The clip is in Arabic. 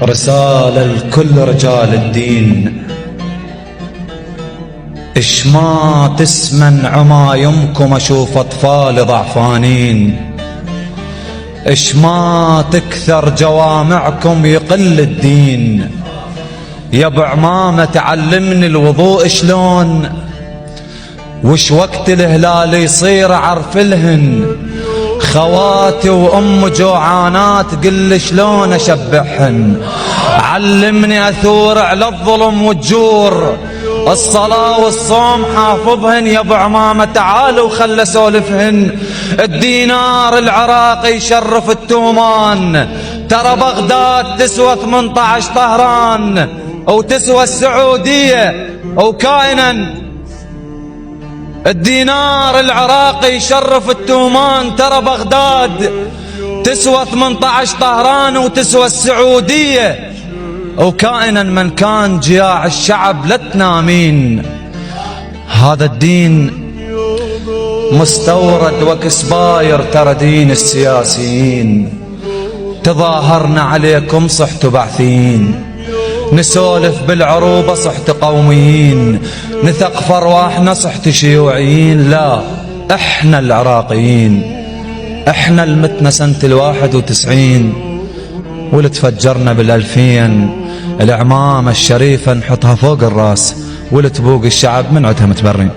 رسالة لكل رجال الدين، إش ما تسمن عمايمكم أشوف أطفال ضعفانين، إش ما تكثر جوامعكم يقل الدين. يا ابو عمامة تعلمني الوضوء شلون، وش وقت الهلال يصير اعرف لهن، خواتي وام جوعانات قل شلون اشبعهن. علمني اثور على الظلم والجور، الصلاة والصوم حافظهن. يا ابو عمامة تعال وخل اسولفهن. الدينار العراقي يشرف التومان، ترى بغداد تسوى 18 طهران، وتسوى السعودية وكائنا. الدينار العراقي يشرف التومان، ترى بغداد تسوى 18 طهران وتسوى السعودية وكائنا. من كان جياع الشعب لا تنامين. هذا الدين مستورد وكسباير، ترى دين السياسيين. تظاهرنا عليكم صحت بعثين، نسولف بالعروبة صحت قوميين، نثقف ارواحنا صحت شيوعيين. لا، احنا العراقيين، احنا المتنا سنة 91 واللي تفجرنا بال2000. العمامة الشريفة نحطها فوق الراس واللي تبوق الشعب من عدها متبرين.